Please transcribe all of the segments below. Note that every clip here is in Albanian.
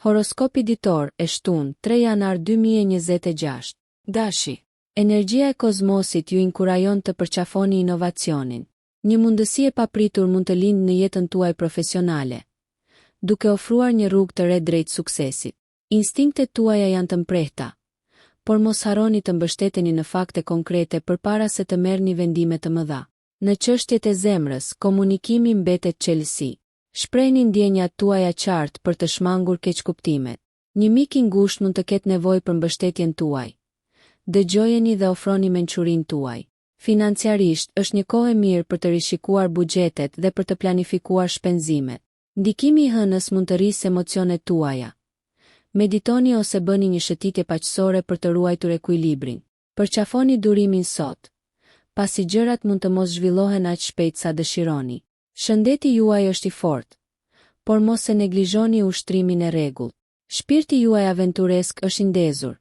Horoskopi ditor e shtunë 3 janar 2026. Dashi. Energjia e kozmosit ju inkurajon të përqafoni inovacionin. Një mundësi e papritur mund të lindë në jetën tuaj profesionale, duke ofruar një rrugë të re drejt suksesit. Instinktet tuaja janë të mprehta, por mos harroni të mbështeteni në fakte konkrete përpara se të merrni vendime të mëdha. Në çështjet e zemrës, komunikimi mbetet çelësi. Shprehni ndjenjat tuaja qartë për të shmangur keqkuptimet. Një mik i ngushtë mund të ketë nevojë për mbështetjen tuaj. Dëgjojeni dhe ofroni mençurinë tuaj. Financiarisht, është një kohë e mirë për të rishikuar buxhetet dhe për të planifikuar shpenzimet. Ndikimi i hënës mund të rrisë emocionet tuaja. Meditoni ose bëni një shëtitje paqësore për të ruajtur ekuilibrin. Përqafoni durimin sot, pasi gjërat mund të mos zhvillohen aq shpejt sa dëshironi. Shëndeti juaj është i fortë, por mos e neglizhoni ushtrimin e rregullt. Shpirti juaj aventuresk është i ndezur,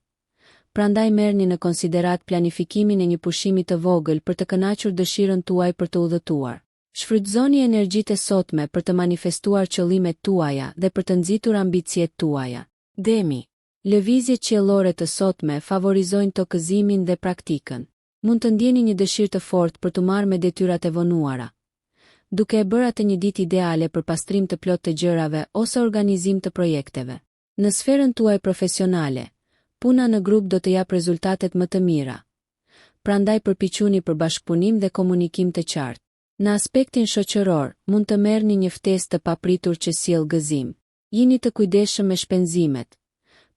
prandaj merrni në konsiderat planifikimin e një pushimi të vogël për të kënaqur dëshirën tuaj për të udhëtuar. Shfrytëzoni energjitë e sotme për të manifestuar qëllimet tuaja dhe për të nxitur ambiciet tuaja. Demi. Lëvizjet qiellore të sotme favorizojnë tokëzimin dhe praktikën. Mund të ndjeni një dëshirë të fortë për të marrë me detyrat e vonuara, duke e bërë atë një ditë ideale për pastrim të plotë të gjërave ose organizim të projekteve. Në sferën tuaj profesionale, puna në grup do të jap rezultatet më të mira. Prandaj përpiquni për bashkëpunim dhe komunikim të qartë. Në aspektin shoqëror, mund të merrni një ftesë të papritur që sjell gëzim. Jini të kujdesshëm me shpenzimet.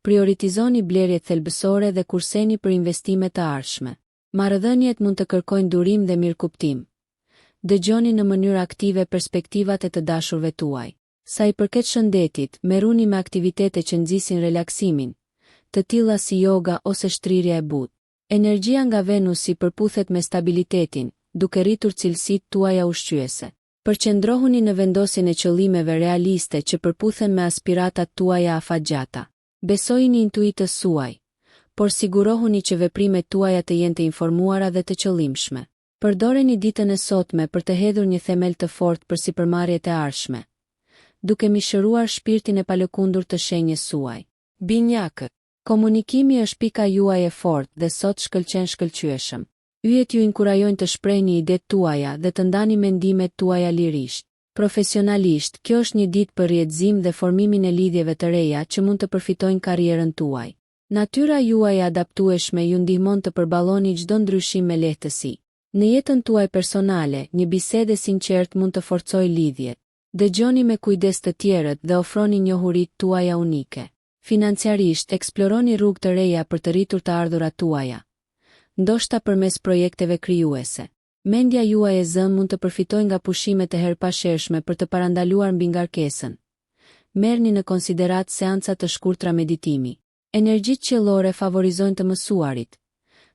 Prioritizoni blerjet thelbësore dhe kurseni për investime të ardhshme. Marrëdhëniet mund të kërkojnë durim dhe mirëkuptim. Dëgjoni në mënyrë aktive perspektivat e të dashurve tuaj. Sa i përket shëndetit, merruni me aktivitete që nxisin relaksimin, të tilla si yoga ose shtrirja e butë. Energjia nga Venusi përputhet me stabilitetin, duke rritur cilësitë tuaja ushqyese. Përqendrohuni në vendosjen e qëllimeve realiste që përputhen me aspiratat tuaja afatgjata. Besojini intuitës suaj, por sigurohuni që veprimet tuaja të jenë të informuara dhe të qëllimshme. Përdoreni ditën e sotme për të hedhur një themel të fortë për sipërmarrjet e ardhshme, duke mishëruar shpirtin e palëkundur të shenjës suaj. Binjakët. Komunikimi është pika juaj e fortë dhe sot shkëlqen shkëlqyeshëm. Yjet ju inkurajojnë të shprehni idetë tuaja dhe të ndani mendimet tuaja lirisht. Profesionalisht, kjo është një ditë për rrjedhim dhe formimin e lidhjeve të reja që mund të përfitojnë karrierën tuaj. Natyra juaj e adaptueshme ju ndihmon të përballoni çdo ndryshim me lehtësi. Në jetën tuaj personale, një bisedë e sinqertë mund të forcojë lidhjet. Dëgjoni me kujdes të tjerët dhe ofroni njohuritë tuaja unike. Financiarisht, eksploroni rrugë të reja për të rritur të ardhurat tuaja, ndoshta përmes projekteve krijuese. Mendja juaj e zënë mund të përfitojë nga pushimet e herpashershme për të parandaluar mbi ngarkesën. Merrni në konsiderat seanca të shkurtra meditimi. Energjitë qiellore favorizojnë të mësuarit,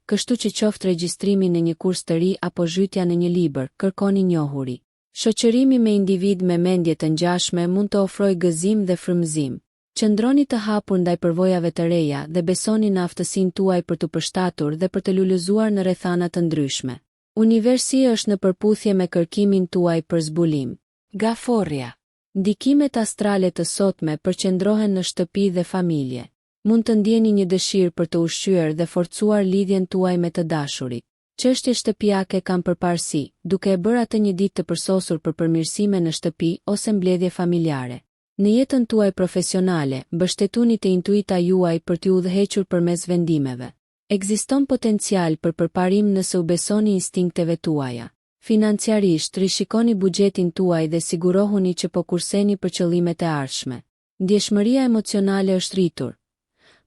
kështu që qoftë regjistrimi në një kurs të ri apo zhytja në një libër, kërkoni njohuri. Shoqërimi me individ me mendje të ngjashme mund të ofrojë gëzim dhe frymëzim. Qëndroni të hapur ndaj përvojave të reja dhe besoni në aftësinë tuaj për të përshtatur dhe për të lulëzuar në rrethana të ndryshme. Universi është në përputhje me kërkimin tuaj për zbulim. Gaforria. Ndikimet astrale të sotme përqendrohen në shtëpi dhe familje. Mund të ndjeni një dëshirë për të ushqyer dhe forcuar lidhjen tuaj me të dashurit. Çështje shtëpiake kanë përparësi, duke e bërë atë një ditë të përsosur për përmirësime në shtëpi ose mbledhje familjare. Në jetën tuaj profesionale, mbështetuni te intuita juaj për t'ju udhëhequr përmes vendimeve. Ekziston potencial për përparim nëse u besoni instinkteve tuaja. Financiarisht, rishikoni buxhetin tuaj dhe sigurohuni që po kurseni për qëllimet e ardhshme. Ndjeshmëria emocionale është rritur,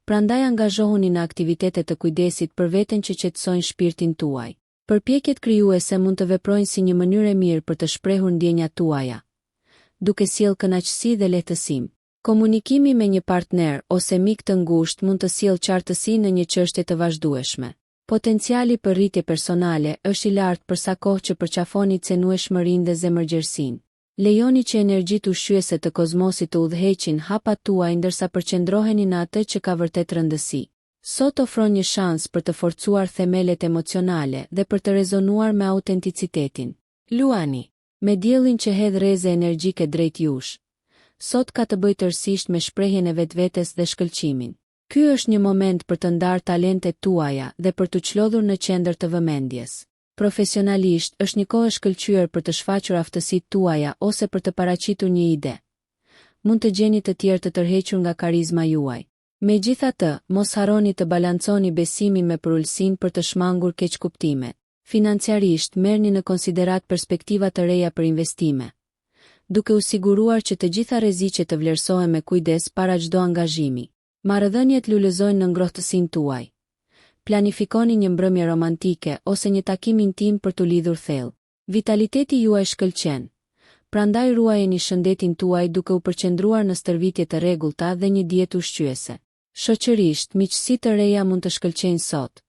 prandaj angazhohuni në aktivitete të kujdesit për veten që qetësojnë shpirtin tuaj. Përpjekjet krijuese mund të veprojnë si një mënyrë e mirë për të shprehur ndjenjat tuaja, duke sjellë kënaqësi dhe lehtësim. Komunikimi me një partner ose mik të ngushtë mund të sjellë qartësi në një çështje të vazhdueshme. Potenciali për rritje personale është i lartë për sa kohë që përqafoni cenueshmërinë dhe zemërgjersinë. Lejoni që energjitë ushqyese të kozmosit të udhëheqin hapat tuaj ndërsa përqendroheni në atë që ka vërtet rëndësi. Sot ofron një shans për të forcuar themelet emocionale dhe për të rezonuar me autenticitetin. Luani. Me diellin që hedh rreze energjike drejt jush, sot ka të bëjë tërësisht me shprehjen e vetvetes dhe shkëlqimin. Ky është një moment për të ndarë talentet tuaja dhe për të çlodhur në qendër të vëmendjes. Profesionalisht është një kohë e shkëlqyer për të shfaqur aftësitë tuaja ose për të paraqitur një ide. Mund të gjeni të tjerë të tërhequr nga karizma juaj. Megjithatë, mos harroni të balanconi besimin me përulësinë për të shmangur keqkuptimet. Financiarisht merrni në konsiderat perspektiva të reja për investime, duke u siguruar që të gjitha rreziqet të vlerësohen me kujdes para çdo angazhimi. Marrëdhëniet lulëzojnë në ngrohtësinë tuaj. Planifikoni një mbrëmje romantike ose një takim intim për të lidhur thellë. Vitaliteti juaj shkëlqen. Prandaj ruajeni shëndetin tuaj duke u përqendruar në stërvitje të rregullta dhe një dietë ushqyese. Shoqërisht, miqësitë të reja mund të shkëlqejnë sot,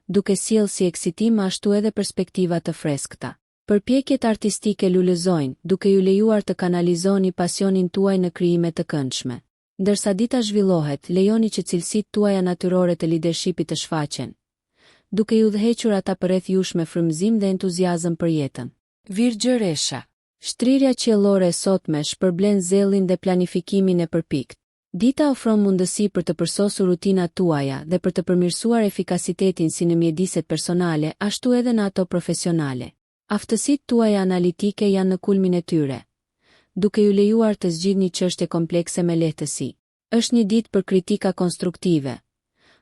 duke sjellë si eksitim ashtu edhe perspektiva të freskëta. Përpjekjet artistike lulëzojnë, duke ju lejuar të kanalizoni pasionin tuaj në krijime të këndshme. Ndërsa dita zhvillohet, lejoni që cilësitë tuaja natyrore të leadershipit të shfaqen, duke ju udhëhequr ata përreth jush me frymëzim dhe entuziazëm për jetën. Virgjëresha. Shtrirja qiellore e sotme shpërblen zellin dhe planifikimin e përpikt. Dita ofron mundësi për të përsosur rutinat tuaja dhe për të përmirësuar efikasitetin si në mjediset personale, ashtu edhe në ato profesionale. Aftësitë tuaja analitike janë në kulmin e tyre, duke ju lejuar të zgjidhni çështje komplekse me lehtësi. Është një ditë për kritika konstruktive,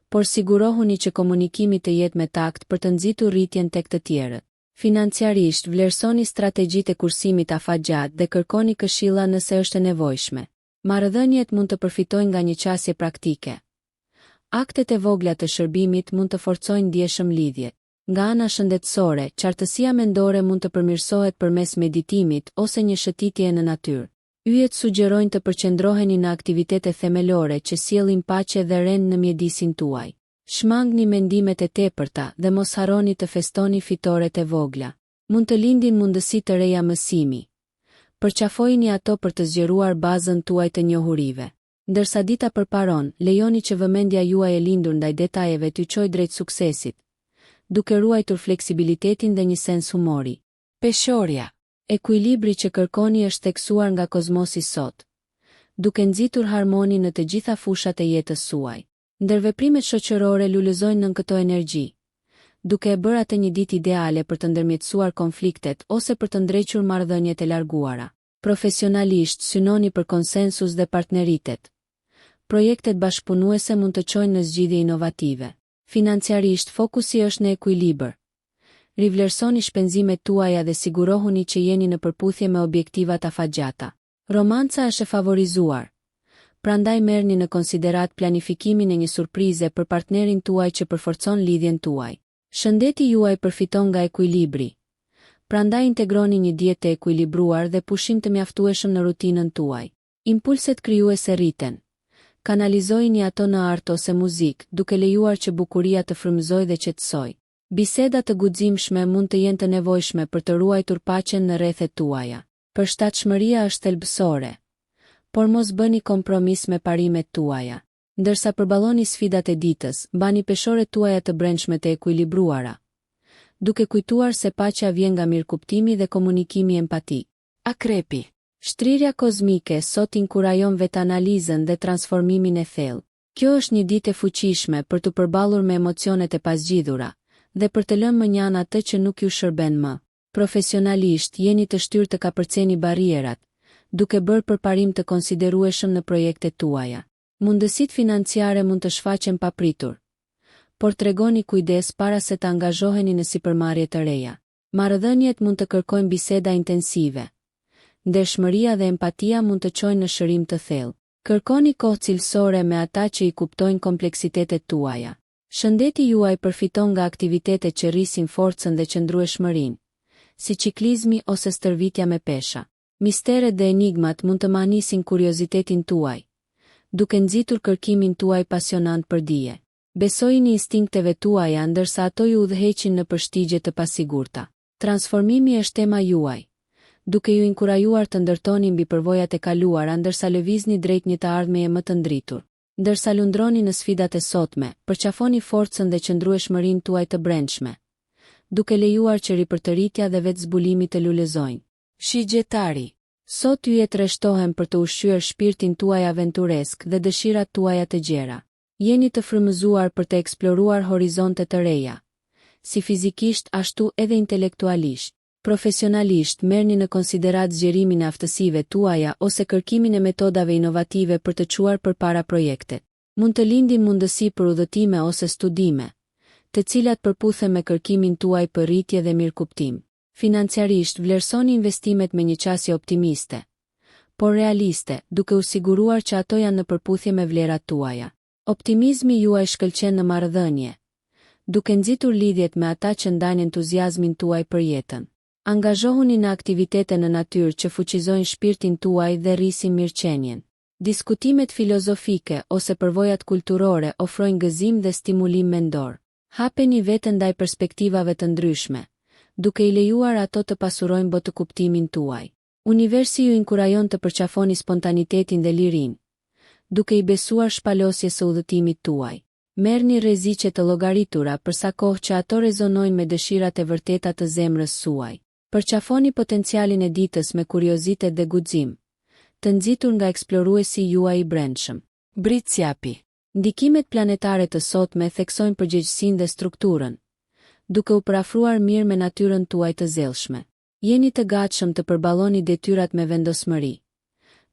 por sigurohuni që komunikimi të jetë me takt për të nxitur rritjen tek të tjerët. Financiarisht vlerësoni strategjitë e kursimit afatgjatë dhe kërkoni këshilla nëse është e nevojshme. Marrëdhëniet mund të përfitojnë nga një qasje praktike. Aktet e vogla të shërbimit mund të forcojnë ndjeshëm lidhjet. Nga ana shëndetësore, qartësia mendore mund të përmirësohet përmes meditimit ose një shëtitje në natyrë. Yjet sugjerojnë të përqendroheni në aktivitete themelore që sjellin paqe dhe rend në mjedisin tuaj. Shmangni mendimet e tepërta dhe mos harroni të festoni fitoret e vogla. Mund të lindin mundësi të reja mësimi. Përqafojini ato për të zgjeruar bazën tuaj të njohurive. Ndërsa dita përparon, lejoni që vëmendja juaj e lindur ndaj detajeve t'ju çojë drejt suksesit, duke ruajtur fleksibilitetin dhe një sens humori. Peshorja. Ekuilibri që kërkoni është theksuar nga kozmosi sot, duke nxitur harmoni në të gjitha fushat e jetës suaj. Ndërveprimet shoqërore lulëzojnë nën këto energji, duke e bërë atë një ditë ideale për të ndërmjetësuar konfliktet ose për të ndrequr marrëdhëniet e larguara. Profesionalisht synoni për konsensus dhe partneritet. Projektet bashkëpunuese mund të çojnë në zgjidhje inovative. Financiarisht fokusi është në ekuilibër. Rivlerësoni shpenzimet tuaja dhe sigurohuni që jeni në përputhje me objektivat afatgjata. Romanca është e favorizuar. Prandaj merrni në konsiderat planifikimin e një surprize për partnerin tuaj që përforcon lidhjen tuaj. Shëndeti juaj përfiton nga ekuilibri. Prandaj integroni një dietë të ekuilibruar dhe pushim të mjaftueshëm në rutinën tuaj. Impulset krijuese rriten. Kanalizojini ato në art ose muzikë, duke lejuar që bukuria të frymëzojë dhe qetësojë. Biseda të guximshme mund të jenë të nevojshme për të ruajtur paqen në rrethet tuaja. Përshtatshmëria është thelbësore, por mos bëni kompromis me parimet tuaja. Ndërsa përballoni sfidat e ditës, mbani peshoret tuaja të brendshme të ekuilibruara, duke kujtuar se paqja vjen nga mirëkuptimi dhe komunikimi empatik. Akrepi. Shtrirja kozmike sot inkurajon vetanalizën dhe transformimin e thellë. Kjo është një ditë e fuqishme për të përballur me emocionet e pasgjidhura dhe për të lënë mënjan atë që nuk ju shërben më. Profesionalisht jeni të shtyrë të kapërceni barrierat, duke bërë përparim të konsiderueshëm në projektet tuaja. Mundësitë financiare mund të shfaqen papritur, por tregoni kujdes para se të angazhoheni në sipërmarrje të reja. Marrëdhëniet mund të kërkojnë biseda intensive. Ndershmëria dhe empatia mund të çojnë në shërim të thellë. Kërkoni kohë cilësore me ata që i kuptojnë kompleksitetet tuaja. Shëndeti juaj përfiton nga aktivitete që rrisin forcën dhe qëndrueshmërinë, si ciklizmi ose stërvitja me pesha. Misteret dhe enigmat mund të manisin kuriozitetin tuaj, duke nxitur kërkimin tuaj pasionant për dije. Besojini instinkteve tuaja ndërsa ato ju udhëheqin në përshtigje të pasigurta. Transformimi është tema juaj, duke ju inkurajuar të ndërtoni mbi përvojat e kaluara ndërsa lëvizni drejt një të ardhmeje më të ndritur. Ndërsa lundroni në sfidat e sotme, përqafoni forcën dhe qëndrueshmërinë tuaj të brendshme, duke lejuar që ripërtëritja dhe vetë zbulimi të lulëzojnë. Shigjetari. Sot ju rreshtohem për të ushqyer shpirtin tuaj aventuresk dhe dëshirat tuaja të gjera. Jeni të frymëzuar për të eksploruar horizonte të reja, si fizikisht ashtu edhe intelektualisht. Profesionalisht merrni në konsiderat zgjerimin e aftësive tuaja ose kërkimin e metodave inovative për të çuar përpara projektet. Mund të lindin mundësi për udhëtime ose studime, të cilat përputhen me kërkimin tuaj për rritje dhe mirëkuptim. Financiarisht vlerësoni investimet me një qasje optimiste, por realiste, duke u siguruar që ato janë në përputhje me vlerat tuaja. Optimizmi juaj shkëlqen në marrëdhënie, duke nxitur lidhjet me ata që ndajnë entuziazmin tuaj për jetën. Angazhohuni në aktivitete në natyrë që fuqizojnë shpirtin tuaj dhe rrisin mirëqenien. Diskutimet filozofike ose përvojat kulturore ofrojnë gëzim dhe stimulim mendor. Hapeni veten ndaj perspektivave të ndryshme, duke i lejuar ato të pasurojnë botëkuptimin tuaj. Universi ju inkurajon të përqafoni spontanitetin dhe lirinë, duke i besuar shpalosjes së udhëtimit tuaj. Merrni rreziqe të llogaritura për sa kohë që ato rezonojnë me dëshirat e vërteta të zemrës suaj. Përqafoni potencialin e ditës me kuriozitet dhe guxim, të nxitur nga eksploruesi juaj i brendshëm. Britsjapi. Ndikimet planetare të sotme theksojnë përgjegjësinë dhe strukturën, duke u parafruar mirë me natyrën tuaj të zellshme. Jeni të gatshëm të përballoni detyrat me vendosmëri,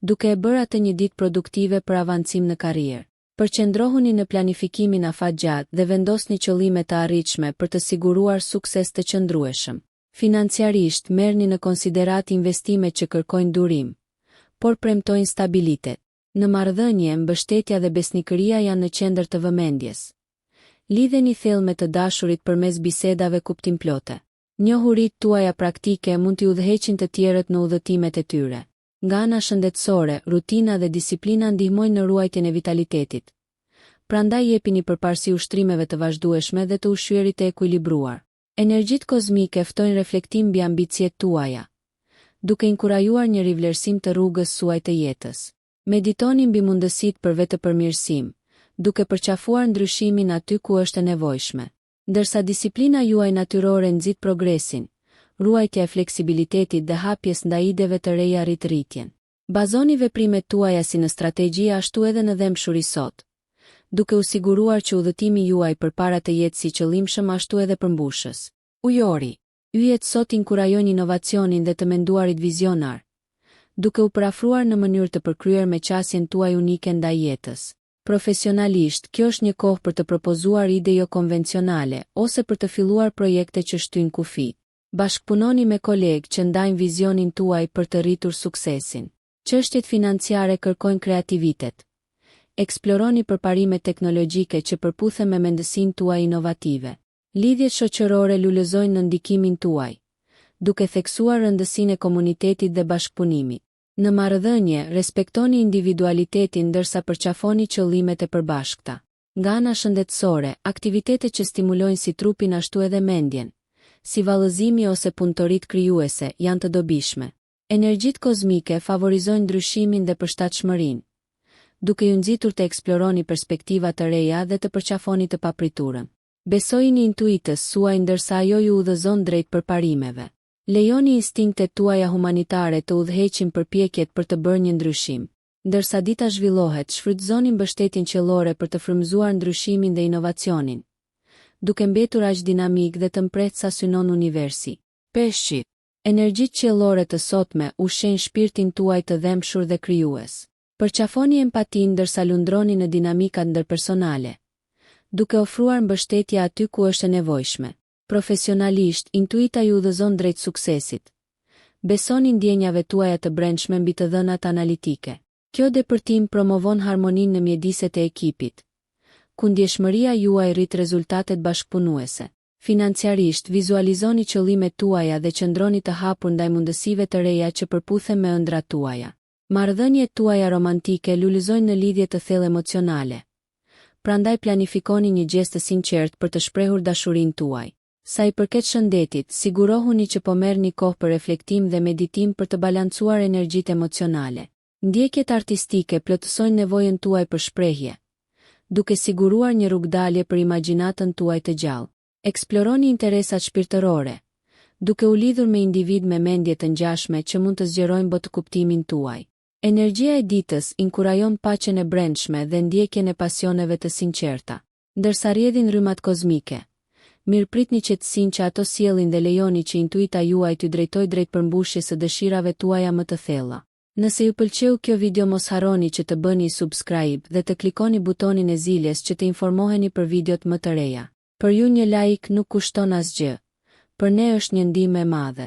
duke e bërë atë një ditë produktive për avancim në karrierë. Përqendrohuni në planifikimin afatgjatë dhe vendosni qëllime të arritshme për të siguruar sukses të qëndrueshëm. Financiarisht merrni në konsiderat investimet që kërkojnë durim, por premtojnë stabilitet. Në marrëdhënie, mbështetja dhe besnikëria janë në qendër të vëmendjes. Lidheni thellë me të dashurit përmes bisedave kuptimplote. Njohuritë tuaja praktike mund t'i udhëheqin të tjerët në udhëtimet e tyre. Nga ana shëndetësore, rutina dhe disiplina ndihmojnë në ruajtjen e vitalitetit. Prandaj jepini përparësi ushtrimeve të vazhdueshme dhe të ushqyerit të ekuilibruar. Energjitë kozmike ftojnë reflektim mbi ambicjet tuaja, duke inkurajuar një rivlerësim të rrugës suaj të jetës. Meditoni mbi mundësitë për vetëpërmirësim, duke përqafuar ndryshimin aty ku është e nevojshme. Ndërsa disiplina juaj natyrore nxit progresin, ruajtja e fleksibilitetit dhe hapjes ndaj ideve të reja rrit rritjen. Bazoni veprimet tuaja si në strategji ashtu edhe në dhemshuri sot, duke u siguruar që udhëtimi juaj përpara të jetë si qëllimshëm ashtu edhe përmbushës. Ujori. Yjet sot inkurajojnë inovacionin dhe të menduarit vizionar, duke u parafruar në mënyrë të përkryer me qasjen tuaj unike ndaj jetës. Profesionalisht, kjo është një kohë për të propozuar ide jo konvencionale ose për të filluar projekte që shtyjnë kufi. Bashkpunoni me kolegë që ndajnë vizionin tuaj për të rritur suksesin. Çështjet financiare kërkojnë kreativitet. Eksploroni përparime teknologjike që përputhen me mendësinë tuaj inovative. Lidhjet shoqërore lulëzojnë në ndikimin tuaj, duke theksuar rëndësinë e komunitetit dhe bashkëpunimit. Në marrëdhënie, respektoni individualitetin ndërsa përqafoni qëllimet e përbashkëta. Nga ana shëndetësore, aktivitete që stimulojnë si trupin ashtu edhe mendjen, si vallëzimi ose punëtoritë krijuese, janë të dobishme. Energjitë kozmike favorizojnë ndryshimin dhe përshtatshmërinë, duke ju nxitur të eksploroni perspektiva të reja dhe të përqafoni të papriturën. Besojini intuitës suaj ndërsa ajo ju udhëzon drejt përparimeve. Lejoni instinktet tuaja humanitare të udhëheqin përpjekjet për të bërë një ndryshim. Ndërsa dita zhvillohet, shfrytëzoni mbështetjen qiellore për të frymëzuar ndryshimin dhe inovacionin, duke mbetur aq dinamik dhe të mprehtë sa synon universi. Peshqit. Energjitë qiellore të sotme ushqejnë shpirtin tuaj të dhemshur dhe krijues. Përqafoni empatinë ndërsa lundroni në dinamikat ndërpersonale, duke ofruar mbështetje aty ku është e nevojshme. Profesionalisht, intuita ju udhëzon drejt suksesit. Besoni ndjenjave tuaja të brendshme mbi të dhënat analitike. Kjo depërtim promovon harmoninë në mjediset e ekipit, ku ndjeshmëria juaj rrit rezultatet bashkëpunuese. Financiarisht, vizualizoni qëllimet tuaja dhe qëndroni të hapur ndaj mundësive të reja që përputhen me ëndrat tuaja. Marrëdhëniet tuaja romantike lulëzojnë në lidhje të thellë emocionale. Prandaj planifikoni një gest të sinqert për të shprehur dashurinë tuaj. Sa i përket shëndetit, sigurohuni që po merrni kohë për reflektim dhe meditim për të balancuar energjitë emocionale. Ndjekjet artistike plotësojnë nevojën tuaj për shprehje, duke siguruar një rrugdalje për imagjinatën tuaj të gjallë. Eksploroni interesat shpirtërore, duke u lidhur me individ me mendje të ngjashme që mund të zgjerojnë botkuptimin tuaj. Energjia e ditës inkurajon paqen e brendshme dhe ndjekjen e pasioneve të sinqerta. Ndërsa rrjedhin rrymat kozmike, mirëpritni qetësinë që ato sjellin dhe lejoni që intuita juaj t'ju drejtojë drejt përmbushjes së dëshirave tuaja më të thella. Nëse ju pëlqeu kjo video mos harroni që të bëni subscribe dhe të klikoni butonin e ziljes që të informoheni për videot më të reja. Për ju një like nuk kushton asgjë. Për ne është një ndihmë e madhe.